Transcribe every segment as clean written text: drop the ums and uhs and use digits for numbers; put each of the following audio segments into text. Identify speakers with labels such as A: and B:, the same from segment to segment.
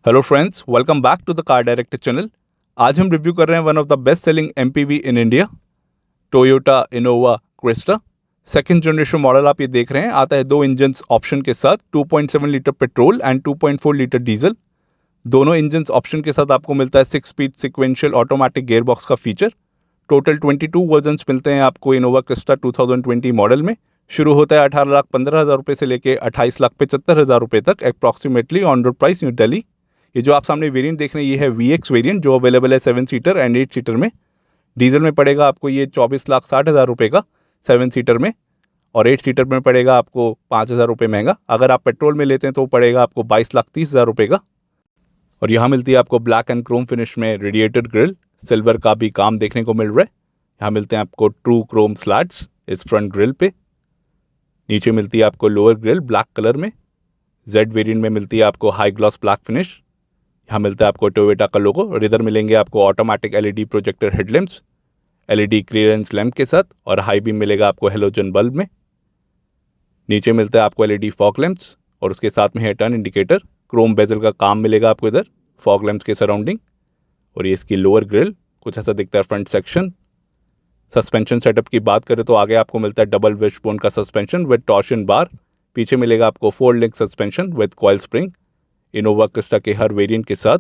A: Hello friends, welcome back to the car director channel. आज हम review कर रहे हैं one of the best selling MPV in India, Toyota Innova Crysta. Second generation model आप ये देख रहे हैं, आता है दो इंजन्स ऑप्शन के साथ, 2.7 litre petrol and 2.4 litre diesel. दोनों इंजन्स ऑप्शन के साथ आपको मिलता है 6 स्पीड सिक्वेंशियल ऑटोमेटिक गेयरबॉक्स का फीचर। टोटल 22 वर्जन्स मिलते हैं आपको इनोवा क्रिस्टा 2020 मॉडल में। शुरू होता है 18,15,000 रुपये से लेकर 28,75,000 रुपये तक, approximately on road price new Delhi. ये जो आप सामने वेरिएंट देख रहे हैं, ये है VX वेरिएंट जो अवेलेबल है 7 सीटर एंड 8 सीटर में। डीजल में पड़ेगा आपको ये 24,60,000 रुपये का 7 सीटर में, और 8 सीटर में पड़ेगा आपको 5,000 रुपये महंगा। अगर आप पेट्रोल में लेते हैं तो पड़ेगा आपको 22,30,000 रुपये का। और यहाँ मिलती है आपको ब्लैक एंड क्रोम फिनिश में रेडिएटर ग्रिल, सिल्वर का भी काम देखने को मिल रहा है। यहाँ मिलते हैं आपको ट्रू क्रोम स्लैट्स इस फ्रंट ग्रिल पे। नीचे मिलती है आपको लोअर ग्रिल ब्लैक कलर में। जेड वेरिएंट में मिलती है आपको हाई ग्लॉस ब्लैक फिनिश। यहाँ मिलता है आपको टोयोटा का लोगो, और इधर मिलेंगे आपको automatic LED projector headlamps, LED clearance lamp के साथ, और हाई बीम मिलेगा आपको हेलोजन बल्ब में। नीचे मिलता है आपको LED फॉग लैंप्स, और उसके साथ में है टर्न इंडिकेटर। क्रोम बेजल का काम मिलेगा आपको इधर फॉग लैंप्स के सराउंडिंग। और ये इसकी लोअर ग्रिल कुछ ऐसा दिखता है फ्रंट सेक्शन। सस्पेंशन सेटअप की बात करें तो आगे आपको मिलता है डबल विशबोन का सस्पेंशन विद टॉर्शन बार। पीछे मिलेगा आपको 4 link suspension with coil spring Innova Crysta के हर वेरिएंट के साथ।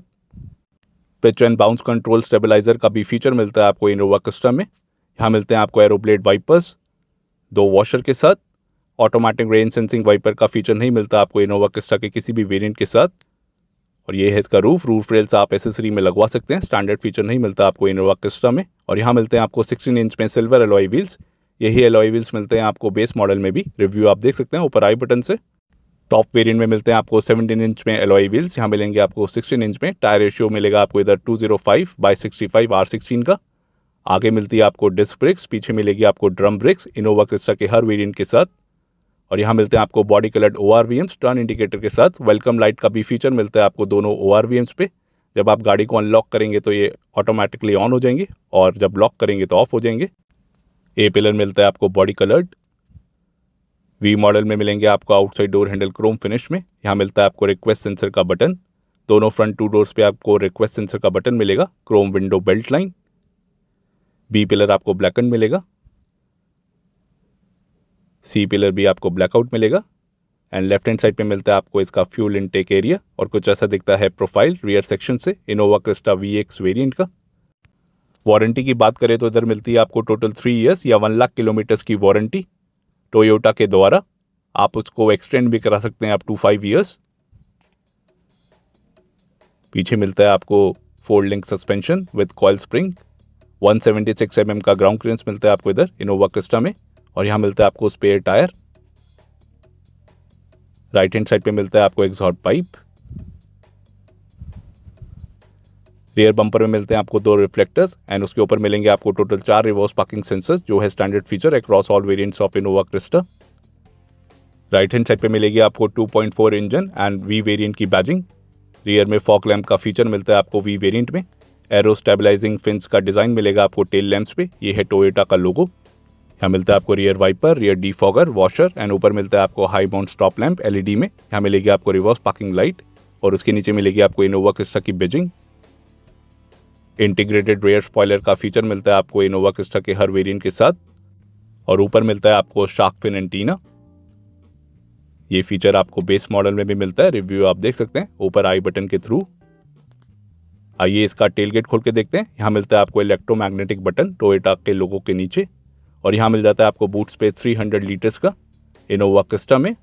A: Pitch and bounce control stabilizer का भी फीचर मिलता है आपको इनोवा क्रिस्टा में। यहाँ मिलते हैं आपको एरोब्लेड वाइपर्स 2 वॉशर के साथ। ऑटोमेटिक रेन सेंसिंग वाइपर का फीचर नहीं मिलता आपको इनोवा क्रिस्टा के किसी भी वेरिएंट के साथ। और ये है इसका रूफ रेल्स आप एसेसरी में लगवा सकते हैं, स्टैंडर्ड फीचर नहीं मिलता आपको इनोवा क्रिस्टा में। और यहाँ मिलते हैं आपको 16 इंच में सिल्वर एलॉय व्हील्स। यही एलॉय व्हील्स मिलते हैं आपको बेस मॉडल में भी, रिव्यू आप देख सकते हैं ऊपर आई बटन से। टॉप वेरिएंट में मिलते हैं आपको 17 इंच में एलॉय व्हील्स। यहाँ मिलेंगे आपको 16 इंच में। टायर रेशियो मिलेगा आपको इधर 205/65 R16 का। आगे मिलती है आपको डिस्क ब्रेक्स, पीछे मिलेगी आपको ड्रम ब्रेक्स इनोवा क्रिस्टा के हर वेरिएंट के साथ। और यहाँ मिलते हैं आपको body coloured ORVMs turn indicator के साथ। वेलकम लाइट का भी फीचर मिलता है आपको दोनों ORVMs पे। जब आप गाड़ी को अनलॉक करेंगे तो ये ऑटोमेटिकली ऑन हो जाएंगे, और जब लॉक करेंगे तो ऑफ हो जाएंगे। ए पिलर मिलता है आपको बॉडी कलर्ड। V मॉडल में मिलेंगे आपको outside door handle Chrome finish में। यहाँ मिलता है आपको रिक्वेस्ट सेंसर का बटन। दोनों फ्रंट 2 डोर्स पे आपको रिक्वेस्ट सेंसर का बटन मिलेगा। Chrome window belt line. B pillar आपको ब्लैकन मिलेगा। C पिलर भी आपको ब्लैकआउट मिलेगा। एंड लेफ्ट हैंड साइड पे मिलता है आपको इसका फ्यूल इनटेक एरिया, और कुछ ऐसा दिखता है प्रोफाइल रियर सेक्शन से इनोवा क्रिस्टा VX वेरिएंट का। वारंटी की बात करें तो इधर मिलती है आपको टोटल 3 ईयर्स या 1 लाख किलोमीटर्स की वारंटी टोयोटा के द्वारा। आप उसको एक्सटेंड भी करा सकते हैं अप टू 5 ईयर्स। पीछे मिलता है आपको 4 link suspension with coil spring. 176 mm का ग्राउंड क्लियरेंस मिलता है आपको इधर इनोवा क्रिस्टा में। और यहाँ मिलता है आपको spare tyre. Right hand side पे मिलता है आपको एग्जॉस्ट पाइप। रियर बम्पर में मिलते हैं आपको 2 रिफ्लेक्टर्स, एंड उसके ऊपर मिलेंगे आपको टोटल 4 रिवर्स पार्किंग सेंसर्स जो है standard feature across all variants of Innova Crysta. Right hand side पे मिलेगी आपको 2.4 इंजन एंड V वेरिएंट की बैजिंग। रियर में फॉग लैंप का फीचर मिलता है आपको V वेरिएंट में। एरो स्टेबलाइजिंग फिन्स का डिज़ाइन मिलेगा आपको टेल लैंप्स पे। ये है टोयोटा का लोगो। यहाँ मिलता है आपको rear wiper, rear defogger, washer, and ऊपर मिलता है आपको high mount stop lamp LED में। यहाँ मिलेगी आपको रिवर्स पार्किंग लाइट, और उसके नीचे मिलेगी आपको इनोवा क्रिस्टा की बैजिंग। इंटीग्रेटेड रेयर स्पॉइलर का फीचर मिलता है आपको इनोवा क्रिस्टा के हर वेरिएंट के साथ। और ऊपर मिलता है आपको शार्क फिन एंटीना। ये फीचर आपको बेस मॉडल में भी मिलता है, रिव्यू आप देख सकते हैं ऊपर आई बटन के थ्रू। आइए इसका टेलगेट खोल के देखते हैं। यहाँ मिलता है आपको इलेक्ट्रोमैग्नेटिक बटन टोयोटा के लोगो के नीचे। और यहाँ मिल जाता है आपको बूट स्पेस 300 लीटर्स का इनोवा क्रिस्टा में।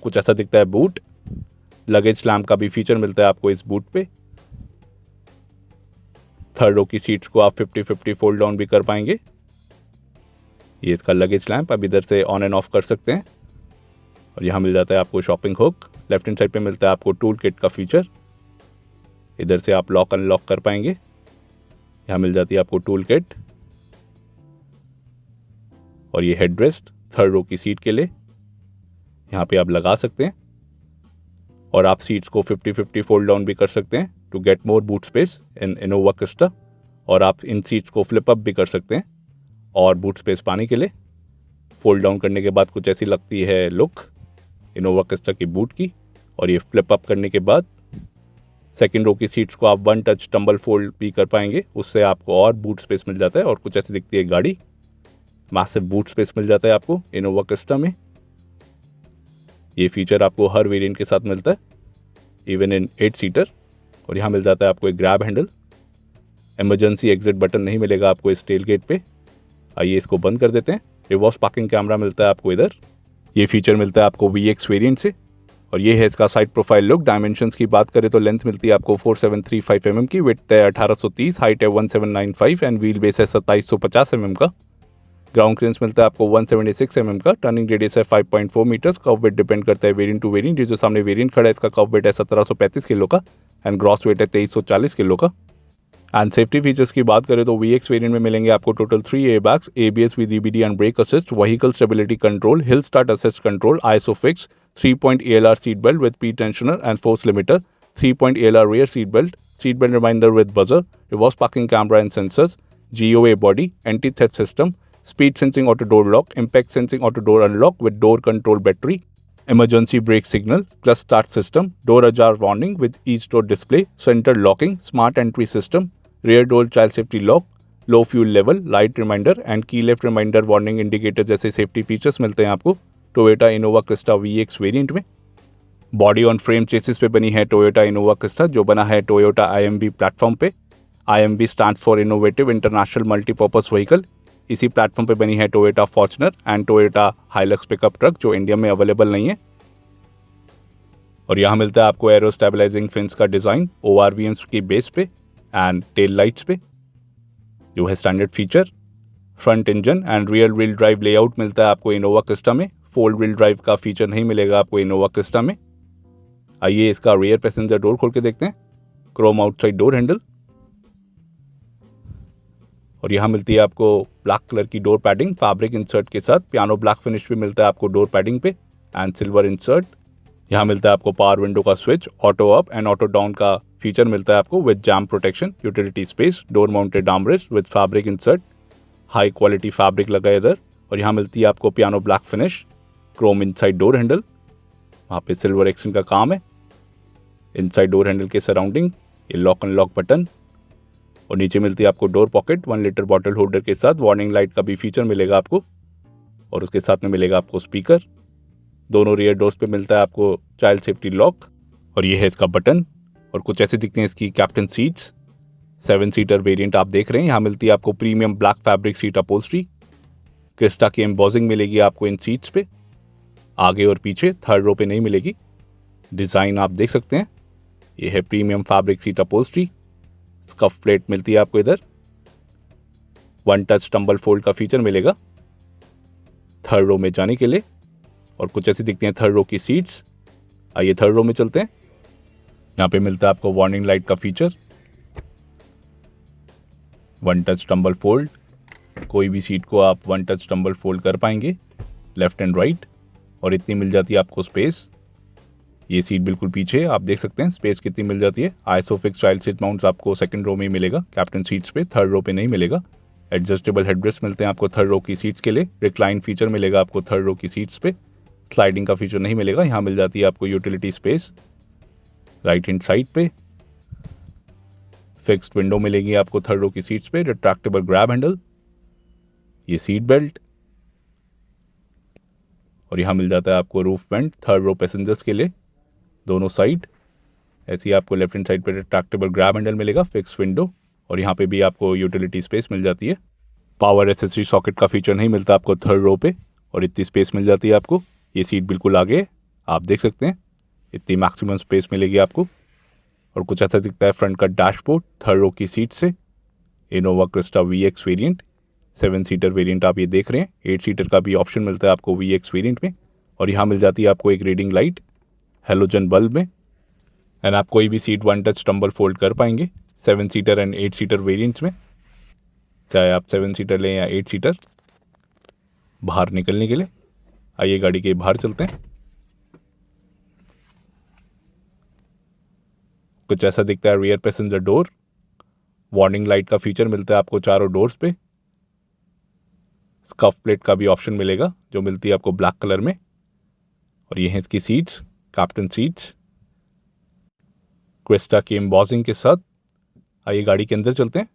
A: कुछ ऐसा दिखता है बूट। लगेज स्लैम्प का भी फीचर मिलता है आपको इस बूट पे। थर्ड रो की सीट्स को आप 50-50 फोल्ड डाउन भी कर पाएंगे। ये इसका लगेज लैंप आप इधर से ऑन एंड ऑफ कर सकते हैं। और यहाँ मिल जाता है आपको shopping hook. Left hand side पे मिलता है आपको टूल किट का फीचर। इधर से आप लॉक अनलॉक कर पाएंगे। यहाँ मिल जाती है आपको टूल किट। और ये हेडरेस्ट थर्ड रो की सीट के लिए यहाँ पे आप लगा सकते हैं। और आप सीट्स को 50-50 फोल्ड डाउन भी कर सकते हैं to get more boot space in Innova Crysta. और आप इन सीट्स को फ्लिप अप भी कर सकते हैं और बूट स्पेस पाने के लिए। फोल्ड डाउन करने के बाद कुछ ऐसी लगती है लुक इनोवा क्रिस्टा की बूट की। और ये फ्लिप अप करने के बाद सेकेंड रो की सीट्स को आप वन टच टम्बल फोल्ड भी कर पाएंगे, उससे आपको और बूट स्पेस मिल जाता है और कुछ ऐसी दिखती है गाड़ी। मैसिव बूट स्पेस मिल जाता है आपको इनोवा क्रिस्टा में। ये फीचर आपको हर वेरिएंट के साथ मिलता है, इवन इन 8 सीटर। और यहाँ मिल जाता है आपको एक grab handle. Emergency exit button नहीं मिलेगा आपको इस टेल गेट पे। आइए इसको बंद कर देते हैं। रिवर्स पार्किंग कैमरा मिलता है आपको इधर। ये फीचर मिलता है आपको VX वेरिएंट से। और ये है इसका साइड प्रोफाइल लुक। डायमेंशंस की बात करें तो लेंथ मिलती है आपको 4735 mm की, विड्थ है 1830, हाइट है 1795 एंड व्हील बेस है 2750 mm का। ग्राउंड क्लियरेंस मिलता है आपको 176 mm का। टर्निंग रेडियस है 5.4 मीटर्स। कव वेट डिपेंड करता है वेरिएंट टू वेरिएंट। ये जो सामने वेरिएंट खड़ा है इसका कव वेट है 1735 किलो का एंड ग्रॉस वेट है 2340 किलो का। एंड सेफ्टी फीचर्स की बात करें तो VX वेरिएंट में मिलेंगे आपको total 3 airbags, ABS with EBD and brake assist, vehicle stability control, hill start assist control, ISOFIX, 3-point ALR seat belt with speed tensioner and force limiter, 3-point ALR rear seat belt reminder with buzzer, reverse parking camera and sensors, GOA body, anti theft system, speed sensing auto door lock, impact sensing auto door unlock with door control battery, emergency brake signal, clutch start system, door ajar warning with each door display, center locking, smart entry system, rear door child safety lock, low fuel level, light reminder and key left reminder warning indicator जैसे safety features मिलते हैं आपको Toyota Innova Crysta VX variant में। Body on frame chassis पे बनी है Toyota Innova Crysta, जो बना है टोयोटा IMV प्लेटफॉर्म पे। IMV stand for innovative international multipurpose vehicle. इसी प्लेटफॉर्म पे बनी है Toyota Fortuner and Toyota Hilux pickup truck, जो इंडिया में अवेलेबल नहीं है। और यहाँ मिलता है आपको एरो स्टेबलाइजिंग फिन्स का डिज़ाइन ORVMs की बेस पे एंड टेल लाइट्स पे, जो है standard feature. Front engine and rear wheel drive layout मिलता है आपको इनोवा क्रिस्टा में। फोल्ड व्हील ड्राइव का फीचर नहीं मिलेगा आपको इनोवा क्रिस्टा में। आइए इसका रियर पैसेंजर डोर खोल के देखते हैं। Chrome outside door handle. और यहाँ मिलती है आपको ब्लैक कलर की डोर पैडिंग फैब्रिक इंसर्ट के साथ। पियानो ब्लैक फिनिश भी मिलता है आपको डोर पैडिंग पे एंड सिल्वर इंसर्ट। यहाँ मिलता है आपको पावर विंडो का switch, auto up and auto down का फीचर मिलता है आपको with jam protection, utility space, door mounted armrest with fabric insert, high quality fabric लगा है इधर। और यहाँ मिलती है आपको piano black finish, Chrome inside door handle, वहाँ पे सिल्वर एक्सेंट का काम है। इनसाइड डोर हैंडल के सराउंडिंग ये लॉक अनलॉक बटन। और नीचे मिलती है आपको door pocket 1 litre bottle holder के साथ। वार्निंग लाइट का भी फीचर मिलेगा आपको और उसके साथ में मिलेगा आपको स्पीकर। दोनों रियर डोर्स पे मिलता है आपको चाइल्ड सेफ्टी लॉक। और ये है इसका बटन। और कुछ ऐसे दिखते हैं इसकी कैप्टन सीट्स। 7 सीटर वेरिएंट आप देख रहे हैं। यहाँ मिलती है आपको premium black fabric seat upholstery. Crysta की एम्बॉजिंग मिलेगी आपको इन सीट्स पे, आगे और पीछे। थर्ड रो पे नहीं मिलेगी। डिज़ाइन आप देख सकते हैं, ये है premium fabric seat upholstery. Scuff plate मिलती है आपको इधर। 1 टच टम्बल फोल्ड का फीचर मिलेगा थर्ड रो में जाने के लिए। और कुछ ऐसी दिखती हैं थर्ड रो की सीट्स। आइए थर्ड रो में चलते हैं। यहाँ पे मिलता है आपको वार्निंग लाइट का फीचर, 1 टच टम्बल फोल्ड। कोई भी सीट को आप 1 टच टम्बल फोल्ड कर पाएंगे लेफ्ट एंड राइट। और इतनी मिल जाती है आपको स्पेस। ये सीट बिल्कुल पीछे, आप देख सकते हैं स्पेस कितनी मिल जाती है। आइसोफिक्स चाइल्ड सीट माउंट्स आपको सेकंड रो में ही मिलेगा कैप्टन सीट्स पे, थर्ड रो पे नहीं मिलेगा। एडजस्टेबल हेडरेस्ट मिलते हैं आपको थर्ड रो की सीट्स के लिए। रिक्लाइन फीचर मिलेगा आपको थर्ड रो की सीट्स पे। स्लाइडिंग का फीचर नहीं मिलेगा। यहाँ मिल जाती है आपको utility space right hand side पे। फिक्स्ड विंडो मिलेगी आपको थर्ड रो की सीट्स पे। रिट्रैक्टेबल ग्रैब हैंडल, ये सीट बेल्ट। और यहाँ मिल जाता है आपको roof vent third row passengers के लिए दोनों साइड। ऐसी आपको लेफ्ट हैंड साइड पे रिट्रैक्टेबल ग्रैब हैंडल मिलेगा, फिक्स विंडो। और यहाँ पे भी आपको यूटिलिटी स्पेस मिल जाती है। पावर एसेसरी सॉकेट का फीचर नहीं मिलता आपको थर्ड रो पे। और इतनी स्पेस मिल जाती है आपको। ये सीट बिल्कुल आगे है, आप देख सकते हैं इतनी मैक्सिमम स्पेस मिलेगी आपको। और कुछ ऐसा दिखता है फ्रंट का डैशबोर्ड थर्ड रो की सीट से। Innova Crysta VX variant 7 seater variant आप ये देख रहे हैं। 8 सीटर का भी ऑप्शन मिलता है आपको VX वेरिएंट में। और यहाँ मिल जाती है आपको एक रीडिंग लाइट हेलोजन बल्ब में। एंड आप कोई भी सीट 1 टच टम्बल फोल्ड कर पाएंगे 7 सीटर एंड 8 सीटर वेरिएंट्स में, चाहे आप 7 सीटर लें या 8 सीटर। बाहर निकलने के लिए आइए गाड़ी के बाहर चलते हैं। कुछ ऐसा दिखता है rear passenger door. Warning light का फीचर मिलता है आपको चारों डोर्स पे। स्कफ प्लेट का भी ऑप्शन मिलेगा जो मिलती है आपको ब्लैक कलर में। और ये हैं इसकी सीट्स, कैप्टन सीट्स। क्रिस्टा की एम्बॉसिंग के साथ। आइए गाड़ी के अंदर चलते हैं।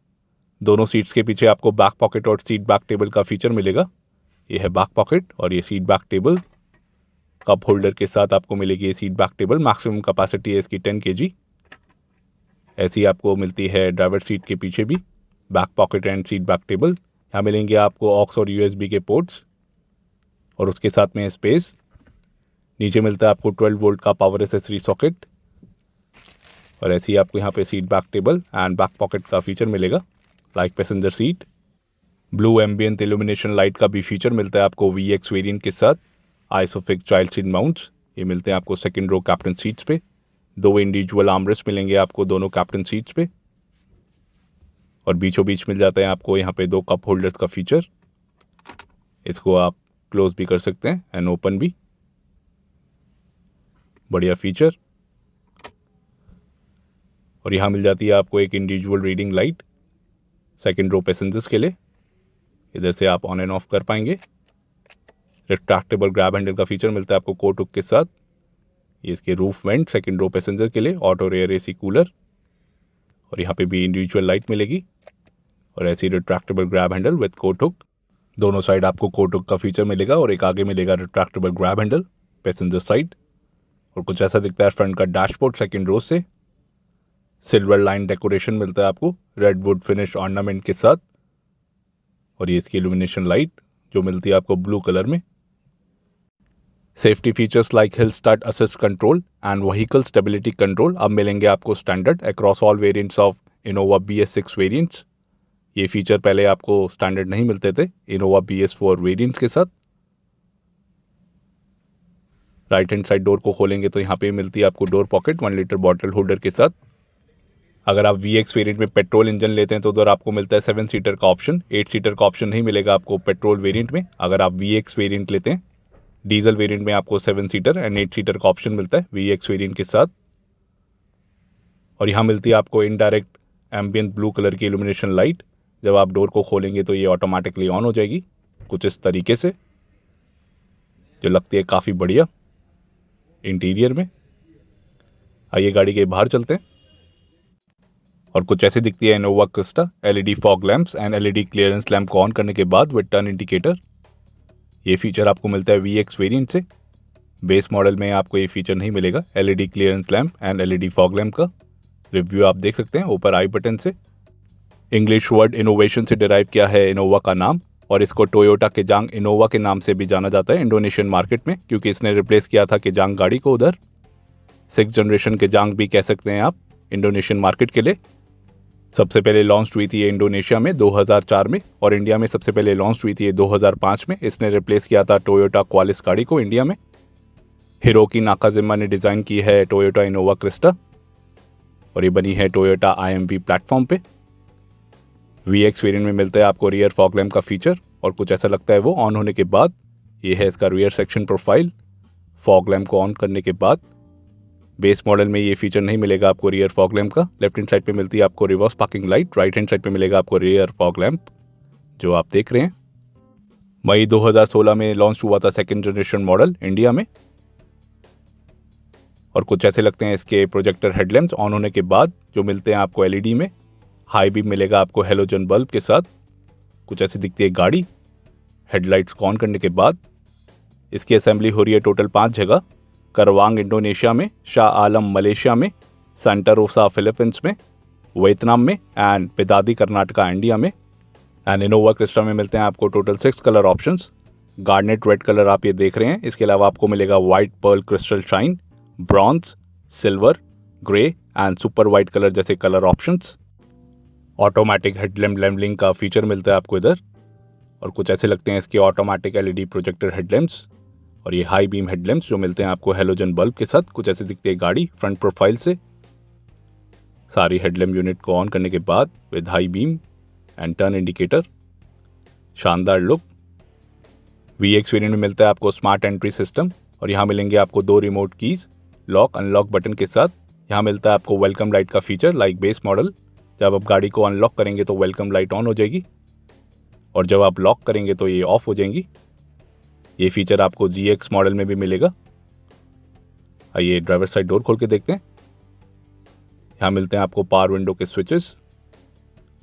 A: दोनों सीट्स के पीछे आपको बैक पॉकेट और सीट बैक टेबल का फीचर मिलेगा। ये है बैक पॉकेट और ये seat back table. Cup holder के साथ आपको मिलेगी ये seat back table. Maximum capacity है इसकी 10 kg। ऐसी आपको मिलती है ड्राइवर सीट के पीछे भी back pocket and seat back table. यहाँ मिलेंगे आपको ऑक्स और USB के पोर्ट्स और उसके साथ में स्पेस। नीचे मिलता है आपको 12 वोल्ट का पावर एसेसरी सॉकेट और ऐसे ही आपको यहाँ पे seat back table and back pocket का फीचर मिलेगा like passenger seat. Blue ambient illumination light का भी फीचर मिलता है आपको VX वेरिएंट के साथ। आइसोफिक्स चाइल्ड सीट माउंट्स ये मिलते हैं आपको सेकंड रो कैप्टन सीट्स पे। 2 इंडिविजुअल आर्मरेस्ट मिलेंगे आपको दोनों कैप्टन सीट्स पे और बीचों बीच मिल जाता है आपको यहाँ पे 2 कप होल्डर्स का फीचर। इसको आप क्लोज भी कर सकते हैं एंड ओपन भी। बढ़िया फीचर। और यहाँ मिल जाती है आपको एक individual reading light second row passengers के लिए। इधर से आप ऑन एंड ऑफ कर पाएंगे। रिट्रैक्टेबल ग्रैब हैंडल का फीचर मिलता है आपको कोट हुक के साथ। ये इसके roof vent second row passenger के लिए। ऑटो रेयर AC कूलर और यहाँ पे भी इंडिविजुअल लाइट मिलेगी और ऐसी retractable grab handle with coat hook. दोनों साइड आपको कोट हुक का फीचर मिलेगा और एक आगे मिलेगा retractable grab handle passenger side. और कुछ ऐसा दिखता है फ्रंट का डैशबोर्ड सेकंड रो से। सिल्वर लाइन डेकोरेशन मिलता है आपको रेड वुड फिनिश ऑर्नामेंट के साथ और ये इसकी इल्यूमिनेशन लाइट जो मिलती है आपको ब्लू कलर में। Safety features like hill start assist control and vehicle stability control अब मिलेंगे आपको standard across all variants of Innova BS6 variants. ये फीचर पहले आपको स्टैंडर्ड नहीं मिलते थे इनोवा BS4 वेरिएंट्स के साथ। राइट हैंड साइड डोर को खोलेंगे तो यहाँ पे मिलती है आपको door pocket 1 litre bottle holder के साथ। अगर आप VX वेरिएंट में पेट्रोल इंजन लेते हैं तो उधर आपको मिलता है 7 सीटर का ऑप्शन। 8 सीटर का ऑप्शन नहीं मिलेगा आपको पेट्रोल वेरिएंट में। अगर आप VX वेरिएंट लेते हैं डीजल वेरिएंट में आपको 7 सीटर एंड 8 सीटर का ऑप्शन मिलता है VX वेरिएंट के साथ। और यहाँ मिलती है आपको इनडायरेक्ट एम्बियंट ब्लू कलर की इल्यूमिनेशन लाइट। जब आप डोर को खोलेंगे तो ये ऑटोमेटिकली ऑन हो जाएगी कुछ इस तरीके से, जो लगती है काफ़ी बढ़िया इंटीरियर में। आइए गाड़ी के बाहर चलते हैं और कुछ ऐसी दिखती है Innova Crysta. LED fog lamps and LED clearance lamp को ऑन करने के बाद विद टर्न इंडिकेटर। ये फीचर आपको मिलता है VX वेरिएंट से। बेस मॉडल में आपको ये फीचर नहीं मिलेगा LED clearance lamp and LED fog lamp का। रिव्यू आप देख सकते हैं ऊपर आई बटन से। इंग्लिश वर्ड इनोवेशन से डिराइव किया है इनोवा का नाम और इसको टोयोटा केजांग इनोवा के नाम से भी जाना जाता है इंडोनेशियन मार्केट में, क्योंकि इसने रिप्लेस किया था केजांग गाड़ी को उधर। 6th जनरेशन केजांग भी कह सकते हैं आप इंडोनेशियन मार्केट के लिए। सबसे पहले लॉन्च हुई थी ये इंडोनेशिया में 2004 में और इंडिया में सबसे पहले लॉन्च हुई थी ये 2005 में। इसने रिप्लेस किया था टोयोटा क्वालिस गाड़ी को इंडिया में। हिरोकी नाकाजिमा ने डिज़ाइन की है टोयोटा इनोवा क्रिस्टा और ये बनी है टोयोटा IMV प्लेटफॉर्म पे। VX वेरिएंट में मिलता है आपको रियर फॉग लैम्प का फीचर और कुछ ऐसा लगता है वो ऑन होने के बाद। ये है इसका rear section profile fog lamp को ऑन करने के बाद। बेस मॉडल में ये फीचर नहीं मिलेगा आपको रियर फॉग लैम्प का। लेफ्ट हैंड साइड पे मिलती है आपको reverse parking light. Right hand side पे मिलेगा आपको रियर फॉग लैम्प जो आप देख रहे हैं। मई 2016 में लॉन्च हुआ था 2nd जनरेशन मॉडल इंडिया में और कुछ ऐसे लगते हैं इसके प्रोजेक्टर हेडलैम्प्स ऑन होने के बाद जो मिलते हैं आपको LED में। हाई बीम मिलेगा आपको हेलोजन बल्ब के साथ। कुछ ऐसी दिखती है गाड़ी हेडलाइट्स को ऑन करने के बाद। इसकी असेंबली हो रही है टोटल 5 जगह, करवांग इंडोनेशिया में, शाह आलम मलेशिया में, सांता रोसा फिलीपींस में, वियतनाम में एंड पिदादी कर्नाटका इंडिया में। एंड इनोवा क्रिस्टा में मिलते हैं आपको total 6 colour options. Garnet red colour आप ये देख रहे हैं। इसके अलावा आपको मिलेगा white Perl crystal shine, bronze, silver, grey and super white colour जैसे कलर ऑप्शंस। ऑटोमेटिक हेडलैम्प लैम्बलिंग का फीचर मिलता है आपको इधर और कुछ ऐसे लगते हैं इसके ऑटोमेटिक LED प्रोजेक्टर हेडलैम्प्स और ये हाई बीम हेडलैम्प्स जो मिलते हैं आपको हेलोजन बल्ब के साथ। कुछ ऐसे दिखती है गाड़ी फ्रंट प्रोफाइल से। सारी हेडलैम्प यूनिट को ऑन करने के बाद with high beam and turn indicator, शानदार लुक। VX वेरिएंट में मिलता है आपको स्मार्ट एंट्री सिस्टम और यहाँ मिलेंगे आपको 2 remote keys lock unlock button के साथ। यहाँ मिलता है आपको वेलकम लाइट का फीचर लाइक बेस मॉडल। जब आप गाड़ी को अनलॉक करेंगे तो वेलकम लाइट ऑन हो जाएगी और जब आप लॉक करेंगे तो ये ऑफ हो जाएंगी। ये फीचर आपको GX मॉडल में भी मिलेगा। आइए ड्राइवर साइड डोर खोल के देखते हैं। यहाँ मिलते हैं आपको पावर विंडो के स्विचेस।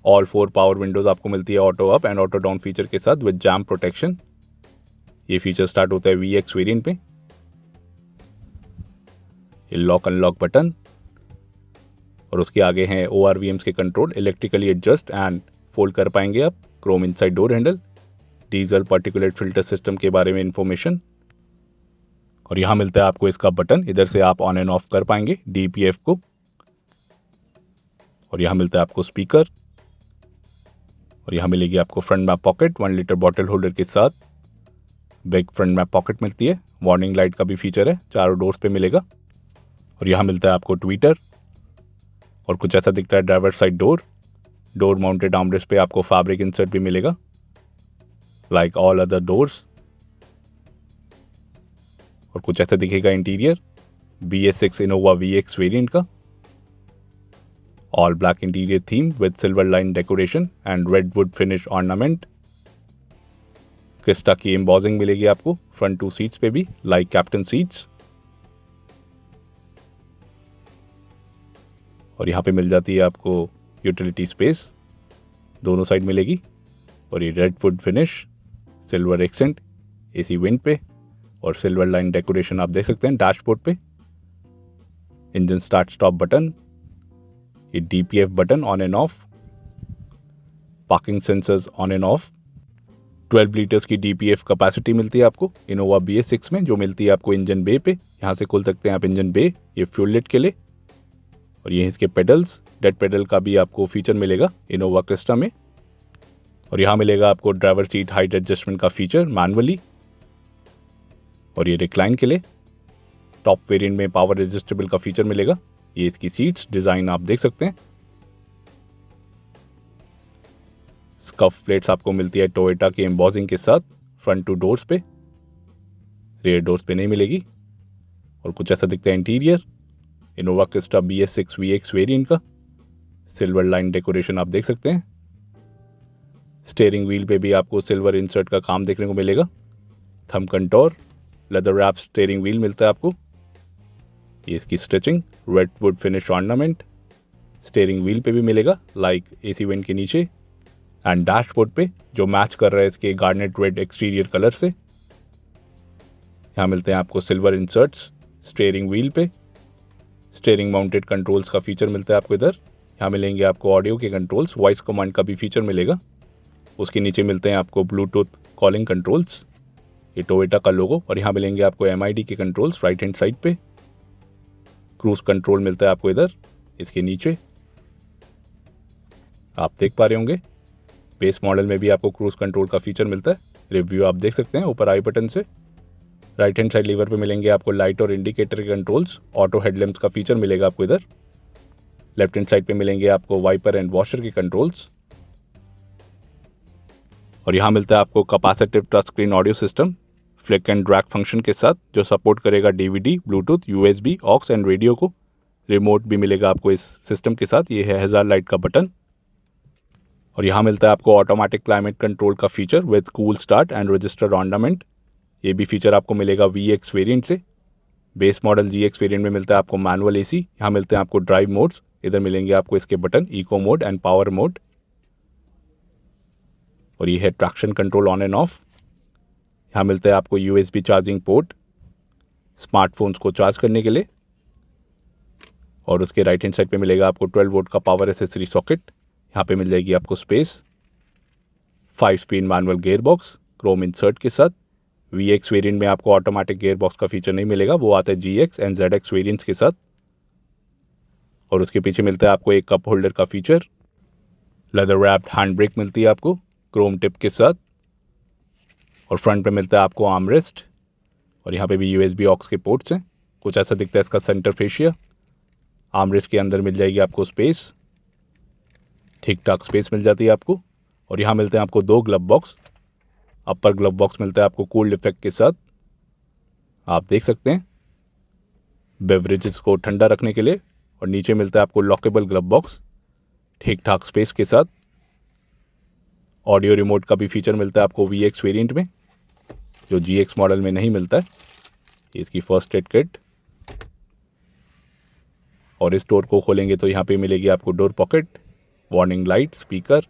A: ऑल 4 पावर विंडोज़ आपको मिलती है auto up and auto down feature के साथ विद जैम प्रोटेक्शन। ये फीचर स्टार्ट होता है VX वेरिएंट पे। ये लॉक अनलॉक बटन और उसके आगे हैं ORVMs के control, electrically adjust and fold कर पाएंगे आप। Chrome inside door handle, diesel particulate filter system के बारे में इंफॉर्मेशन। और यहाँ मिलता है आपको इसका बटन, इधर से आप ऑन एंड ऑफ कर पाएंगे DPF को। और यहाँ मिलता है आपको स्पीकर। और यहाँ मिलेगी आपको front map pocket 1 litre bottle holder के साथ। बिग फ्रंट मैप पॉकेट मिलती है। वार्निंग लाइट का भी फीचर है, चारों डोर्स पे मिलेगा। और यहाँ मिलता है आपको ट्विटर और कुछ ऐसा दिखता है driver side door. Door mounted armrest पे आपको फैब्रिक इंसर्ट भी मिलेगा लाइक ऑल अदर डोर्स। और कुछ ऐसा दिखेगा interior BS6 Innova VX variant का। All black interior theme with silver line decoration and red wood finish ornament. Crysta की एम्बॉजिंग मिलेगी आपको फ्रंट 2 सीट्स पे भी लाइक कैप्टन सीट्स। और यहाँ पे मिल जाती है आपको यूटिलिटी स्पेस, दोनों साइड मिलेगी। और ये red wood finish, silver accent AC wind पे और सिल्वर लाइन डेकोरेशन आप देख सकते हैं डैशबोर्ड पे। इंजन स्टार्ट स्टॉप बटन, ये DPF button on and of, parking sensors on and of. 12 litres की DPF कैपेसिटी मिलती है आपको इनोवा BS6 में, जो मिलती है आपको इंजन बे पे। यहाँ से खोल सकते हैं आप इंजन बे, ये फ्यूल लिट के लिए। और ये इसके पेडल्स, डेड पेडल का भी आपको फीचर मिलेगा इनोवा क्रिस्टा में। और यहाँ मिलेगा आपको ड्राइवर सीट हाइट एडजस्टमेंट का फीचर मैनुअली। और ये रिक्लाइन के लिए टॉप वेरिएंट में पावर एडजस्टेबल का फीचर मिलेगा। ये इसकी सीट्स डिज़ाइन आप देख सकते हैं। स्कफ प्लेट्स आपको मिलती है टोयोटा की एम्बॉजिंग के साथ फ्रंट 2 डोर्स पे, रेयर डोर्स पे नहीं मिलेगी। और कुछ ऐसा दिखता है interior Innova Crysta BS6 VX variant का। सिल्वर लाइन डेकोरेशन आप देख सकते हैं। स्टीयरिंग व्हील पे भी आपको सिल्वर इंसर्ट का काम देखने को मिलेगा। Thumb contour, leather wrap steering wheel मिलता है आपको। ये इसकी stitching, red wood finish ornament steering wheel पे भी मिलेगा लाइक AC विंड के नीचे। एंड डैशबोर्ड पे जो मैच कर रहा है इसके गार्नेट रेड एक्सटीरियर कलर से। यहाँ मिलते हैं आपको सिल्वर इंसर्ट्स स्टीयरिंग व्हील पे। स्टीयरिंग माउंटेड कंट्रोल्स का फीचर मिलता है आपको इधर। यहाँ मिलेंगे आपको ऑडियो के कंट्रोल्स, वॉइस कमांड का भी फीचर मिलेगा। उसके नीचे मिलते हैं आपको ब्लूटूथ कॉलिंग कंट्रोल्स, ये टोयोटा का लोगो। और यहाँ मिलेंगे आपको MID के कंट्रोल्स राइट हैंड साइड पे। क्रूज कंट्रोल मिलता है आपको इधर इसके नीचे, आप देख पा रहे होंगे। बेस मॉडल में भी आपको क्रूज कंट्रोल का फीचर मिलता है। रिव्यू आप देख सकते हैं ऊपर आई बटन से। राइट हैंड साइड लीवर पे मिलेंगे आपको लाइट और इंडिकेटर के कंट्रोल्स। ऑटो हेडलैम्प्स का फीचर मिलेगा आपको इधर। लेफ्ट हैंड साइड पे मिलेंगे आपको वाइपर एंड वॉशर के कंट्रोल्स। और यहाँ मिलता है आपको capacitive touch screen audio system flick and drag function के साथ, जो सपोर्ट करेगा DVD, Bluetooth, USB, aux and radio को। रिमोट भी मिलेगा आपको इस सिस्टम के साथ। ये है हैजार्ड लाइट का बटन। और यहाँ मिलता है आपको ऑटोमेटिक क्लाइमेट कंट्रोल का feature with cool start and registered ornament. ये भी फीचर आपको मिलेगा VX वेरिएंट से। बेस मॉडल GX वेरिएंट में मिलता है आपको मैनुअल AC। यहाँ मिलते हैं आपको ड्राइव मोड्स, इधर मिलेंगे आपको इसके button eco mode and power mode. और ये है traction control on and off. यहाँ मिलता है आपको USB चार्जिंग पोर्ट स्मार्टफोन्स को चार्ज करने के लिए। और उसके राइट हैंड साइड पे मिलेगा आपको 12 वोल्ट का पावर एसेसरी सॉकेट। यहाँ पे मिल जाएगी आपको space. 5 speed manual gear box Chrome insert के साथ। VX वेरिएंट में आपको ऑटोमेटिक गियर बॉक्स का फीचर नहीं मिलेगा, वो आता है GX एंड ZX वेरिएंट्स के साथ। और उसके पीछे मिलता है आपको एक कप होल्डर का feature. Leather wrapped hand brake मिलती है आपको क्रोम टिप के साथ। और फ्रंट पे मिलता है आपको आर्मरेस्ट। और यहाँ पे भी USB ऑक्स के पोर्ट्स हैं। कुछ ऐसा दिखता है इसका सेंटर फेशिया। आर्मरेस्ट के अंदर मिल जाएगी आपको स्पेस, ठीक ठाक स्पेस मिल जाती है आपको। और यहाँ मिलते हैं आपको 2 ग्लव बॉक्स। अपर ग्लव बॉक्स मिलता है आपको कूल्ड इफेक्ट के साथ, आप देख सकते हैं, बेवरेजेस को ठंडा रखने के लिए। और नीचे मिलता है आपको लॉकेबल ग्लव बॉक्स ठीक ठाक स्पेस के साथ। ऑडियो रिमोट का भी फीचर मिलता है आपको VX वेरिएंट में, जो GX मॉडल में नहीं मिलता है। इसकी फर्स्ट एड किट। और इस डोर को खोलेंगे तो यहाँ पे मिलेगी आपको door pocket, warning light, speaker,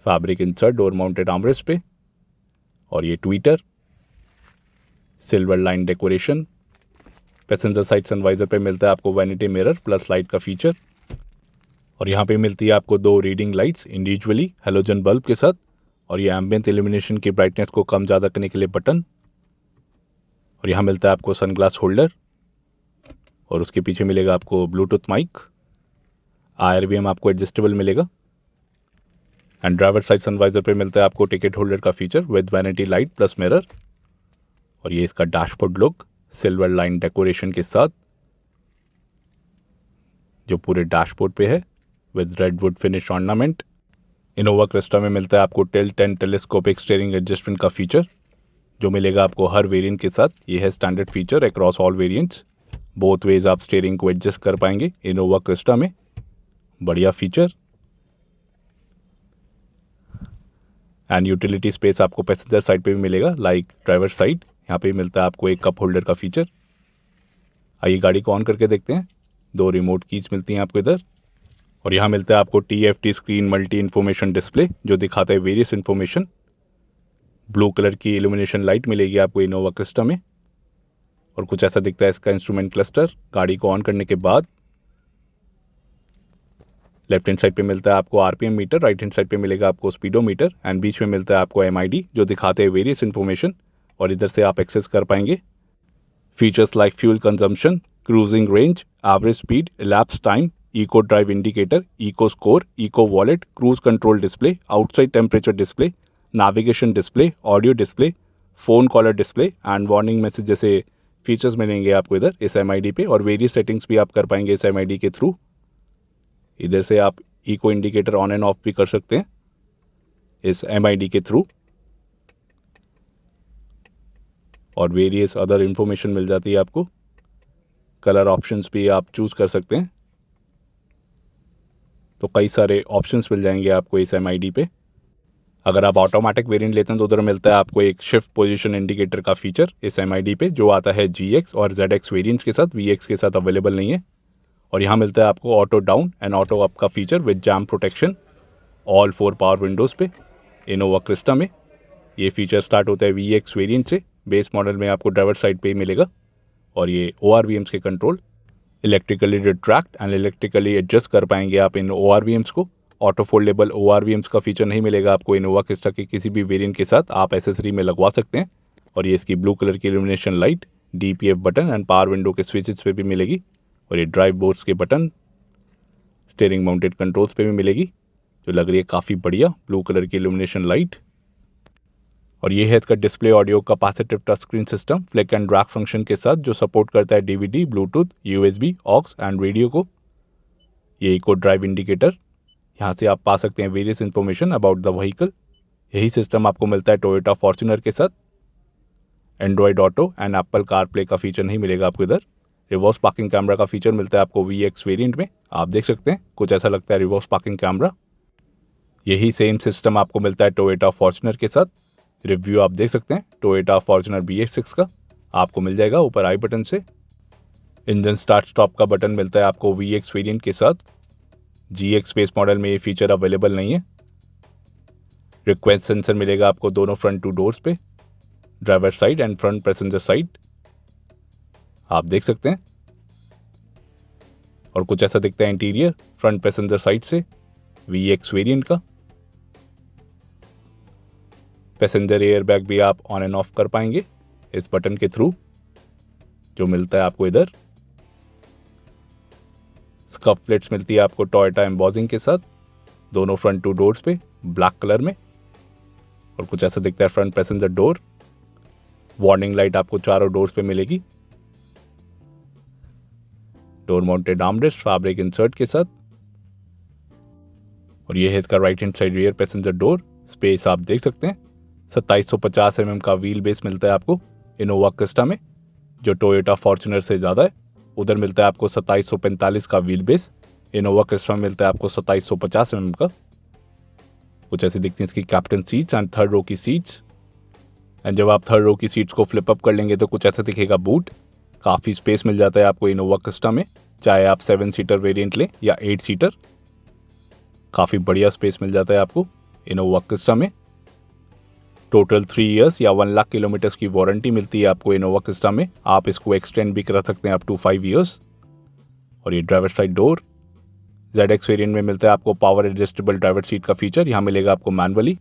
A: fabric insert door mounted armrest पे, और ये Twitter, silver line decoration. Passenger side sun visor पे मिलता है आपको वैनिटी मिरर प्लस लाइट का फीचर, और यहाँ पे मिलती है आपको 2 reading lights individually halogen bulb के साथ, और ये एम्बियंट इल्यूमिनेशन की ब्राइटनेस को कम ज़्यादा करने के लिए बटन, और यहाँ मिलता है आपको सनग्लास होल्डर, और उसके पीछे मिलेगा आपको ब्लूटूथ माइक, IRVM आपको एडजस्टेबल मिलेगा, एंड ड्राइवर साइड सनवाइजर पे मिलता है आपको टिकट होल्डर का feature with vanity light plus mirror, और ये इसका dashboard look silver line decoration के साथ जो पूरे डैशबोर्ड पे है with redwood finish ornament. Innova Crysta में मिलता है आपको tilt and telescopic steering adjustment का फीचर जो मिलेगा आपको हर वेरिएंट के साथ। ये है standard feature across all variants. Both ways आप स्टीयरिंग को एडजस्ट कर पाएंगे इनोवा क्रिस्टा में, बढ़िया फीचर। एंड यूटिलिटी स्पेस आपको पैसेंजर साइड पे भी मिलेगा लाइक ड्राइवर साइड। यहाँ पे मिलता है आपको एक कप होल्डर का फीचर। आइए गाड़ी को ऑन करके देखते हैं। 2 रिमोट कीज मिलती हैं आपको इधर, और यहाँ मिलता है आपको TFT screen multi information display जो दिखाता है वेरियस इन्फॉर्मेशन। ब्लू कलर की इल्यूमिनेशन लाइट मिलेगी आपको इनोवा क्रिस्टा में, और कुछ ऐसा दिखता है इसका इंस्ट्रूमेंट क्लस्टर। गाड़ी को ऑन करने के बाद लेफ्ट हैंड साइड पे मिलता है आपको RPM meter, right hand side पे मिलेगा आपको स्पीडोमीटर, एंड बीच में मिलता है आपको MID जो दिखाते हैं वेरियस इन्फॉर्मेशन, और इधर से आप एक्सेस कर पाएंगे features like fuel consumption, cruising range, average speed, elapsed time, eco drive indicator, eco score, eco wallet, cruise control display, outside temperature display, navigation display, audio display, phone caller display and warning message जैसे features मिलेंगे आपको इधर इस MID पे, और various settings भी आप कर पाएंगे इस MID के थ्रू। इधर से आप eco indicator on and off भी कर सकते हैं इस MID के थ्रू, और वेरियस अदर इंफॉर्मेशन मिल जाती है आपको। कलर ऑप्शंस भी आप चूज़ कर सकते हैं, तो कई सारे ऑप्शंस मिल जाएंगे आपको इस MID पे। अगर आप ऑटोमेटिक वेरिएंट लेते हैं तो उधर मिलता है आपको एक शिफ्ट पोजीशन इंडिकेटर का फीचर इस MID पे जो आता है GX और ZX वेरिएंट्स के साथ, VX के साथ अवेलेबल नहीं है। और यहाँ मिलता है आपको auto down and auto up का feature with jam protection all 4 power windows पे इनोवा क्रिस्टा में। ये फीचर स्टार्ट होता है VX वेरिएंट से, बेस मॉडल में आपको ड्राइवर साइड पे ही मिलेगा, और ये ORVMs के control electrically retract and electrically adjust कर पाएंगे आप इन ORVMs को। ऑटो फोल्डेबल ORVMs का फीचर नहीं मिलेगा आपको इनोवा क्रिस्टा के किसी भी वेरिएंट के साथ, आप एसेसरी में लगवा सकते हैं। और ये इसकी ब्लू कलर की illumination light, DPF button and power window के स्विचेस पे भी मिलेगी, और ये ड्राइव बोर्ड्स के बटन स्टीयरिंग माउंटेड कंट्रोल्स पे भी मिलेगी जो लग रही है काफ़ी बढ़िया ब्लू कलर की इल्यूमिनेशन लाइट। और ये है इसका display audio capacitive touch screen system flick and drag function के साथ जो सपोर्ट करता है DVD, Bluetooth, USB, aux and radio को। ये इको ड्राइव इंडिकेटर, यहाँ से आप पा सकते हैं various information about the vehicle. यही सिस्टम आपको मिलता है टोयोटा फॉर्च्यूनर के साथ। Android auto and Apple CarPlay का फीचर नहीं मिलेगा आपको इधर। रिवर्स पार्किंग कैमरा का फीचर मिलता है आपको VX वेरिएंट में, आप देख सकते हैं कुछ ऐसा लगता है रिवर्स पार्किंग कैमरा। यही सेम सिस्टम आपको मिलता है टोयोटा फॉर्च्यूनर के साथ। रिव्यू आप देख सकते हैं टोयोटा फॉर्च्यूनर BX6 का, आपको मिल जाएगा ऊपर आई बटन से। इंजन स्टार्ट स्टॉप का बटन मिलता है आपको VX वेरिएंट के साथ। GX स्पेस मॉडल में ये फीचर अवेलेबल नहीं है। रिक्वेस्ट सेंसर मिलेगा आपको दोनों फ्रंट 2 डोर्स पे, driver side and front passenger side, आप देख सकते हैं। और कुछ ऐसा दिखता है इंटीरियर फ्रंट पैसेंजर साइड से VX वेरिएंट का। पैसेंजर एयर बैग भी आप ऑन एंड ऑफ कर पाएंगे इस बटन के थ्रू जो मिलता है आपको इधर। स्कफ प्लेट्स मिलती है आपको टोयोटा एम्बॉजिंग के साथ दोनों फ्रंट 2 डोर्स पे ब्लैक कलर में, और कुछ ऐसा दिखता है front passenger door. Warning light आपको चारों डोर्स पे मिलेगी, door mounted armrest fabric insert के साथ। और ये है इसका right hand side rear passenger door. Space आप देख सकते हैं 2750 mm का व्हील बेस मिलता है आपको इनोवा क्रिस्टा में जो टोयोटा फॉर्च्यूनर से ज़्यादा है। उधर मिलता है आपको 2745 का व्हील बेस, इनोवा क्रिस्टा में मिलता है आपको 2750 mm का। कुछ ऐसी दिखती हैं इसकी captain seats and third row की सीट्स। एंड जब आप थर्ड रो की सीट्स को फ्लिप अप कर लेंगे तो कुछ ऐसा दिखेगा बूट, काफ़ी स्पेस मिल जाता है आपको इनोवा क्रिस्टा में। चाहे आप 7 सीटर वेरिएंट लें या 8 सीटर। काफ़ी बढ़िया स्पेस मिल जाता है आपको इनोवा क्रिस्टा में। टोटल 3 इयर्स या 1 लाख किलोमीटर्स की वारंटी मिलती है आपको इनोवा क्रिस्टा में। आप इसको एक्सटेंड भी करा सकते हैं अप टू 5 इयर्स। और ये driver side door ZX variant में मिलता है आपको पावर एडजस्टेबल ड्राइवर सीट का फीचर। यहाँ मिलेगा आपको मैनुअली,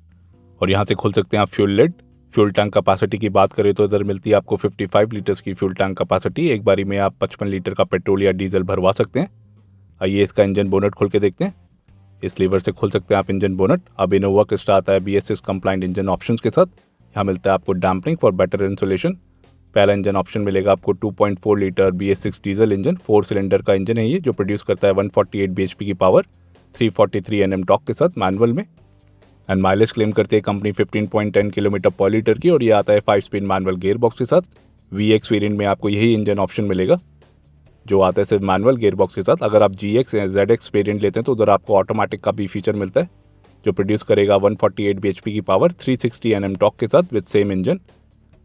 A: और यहाँ से खोल सकते हैं आप fuel lid. Fuel tank capacity की बात करें तो इधर मिलती है आपको 55 लीटर्स की फ्यूल टैंक कैपेसिटी। एक बारी में आप 55 लीटर का पेट्रोल या डीजल भरवा सकते हैं। आइए इसका इंजन बोनट खोल के देखते हैं। इस लीवर से खोल सकते हैं आप इंजन बोनट। अब इनोवा क्रिस्टा आता है BS6 कंप्लाइंट इंजन ऑप्शंस के साथ। यहाँ मिलता है आपको डैम्पनिंग फॉर बेटर इंसुलेशन। पहला इंजन ऑप्शन मिलेगा आपको 2.4 litre BS6 diesel engine. 4 cylinder का इंजन है ये, जो प्रोड्यूस करता है 148 bhp की पावर 343 Nm टॉर्क के साथ मैनुअल में। एंड माइलेज क्लेम करती है कंपनी 15.10 किलोमीटर पर लीटर की, और ये आता है 5 स्पीड मैनुअल गियर बॉक्स के साथ। VX वेरिएंट में आपको यही इंजन ऑप्शन मिलेगा जो आता है सिर्फ मैनुअल गियर बॉक्स के साथ। अगर आप GX या ZX वेरिएंट लेते हैं तो उधर आपको ऑटोमेटिक का भी फीचर मिलता है, जो प्रोड्यूस करेगा 148 bhp की पावर 360 Nm टॉर्क के साथ विद सेम इंजन,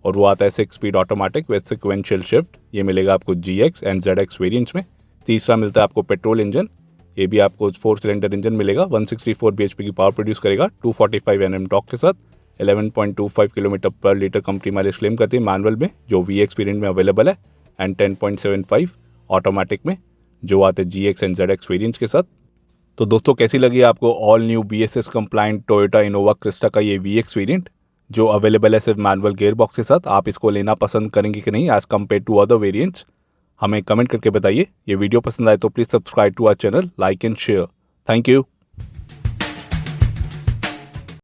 A: और वो आता है 6 speed automatic with sequential shift. ये मिलेगा आपको GX एंड ZX वेरिएंट्स में। तीसरा मिलता है आपको पेट्रोल इंजन। ये भी आपको 4 सिलेंडर इंजन मिलेगा, 164 bhp की पावर प्रोड्यूस करेगा 245 Nm टॉर्क के साथ। 11.25 किलोमीटर पर लीटर कंपनी माइलेज क्लेम करती है मैनुअल में, जो VX वेरिएंट में अवेलेबल है, एंड 10.75 ऑटोमेटिक में, जो आते हैं GX एंड ZX वेरिएंट्स के साथ। तो दोस्तों, कैसी लगी आपको all new BS6 compliant Toyota Innova Crysta का ये VX वेरिएंट, जो अवेलेबल है सिर्फ मैनुअल गियर बॉक्स के साथ? आप इसको लेना पसंद करेंगे कि नहीं as compared to other variants? हमें कमेंट करके बताइए। ये वीडियो पसंद आए तो please subscribe to our channel, like and share. Thank you.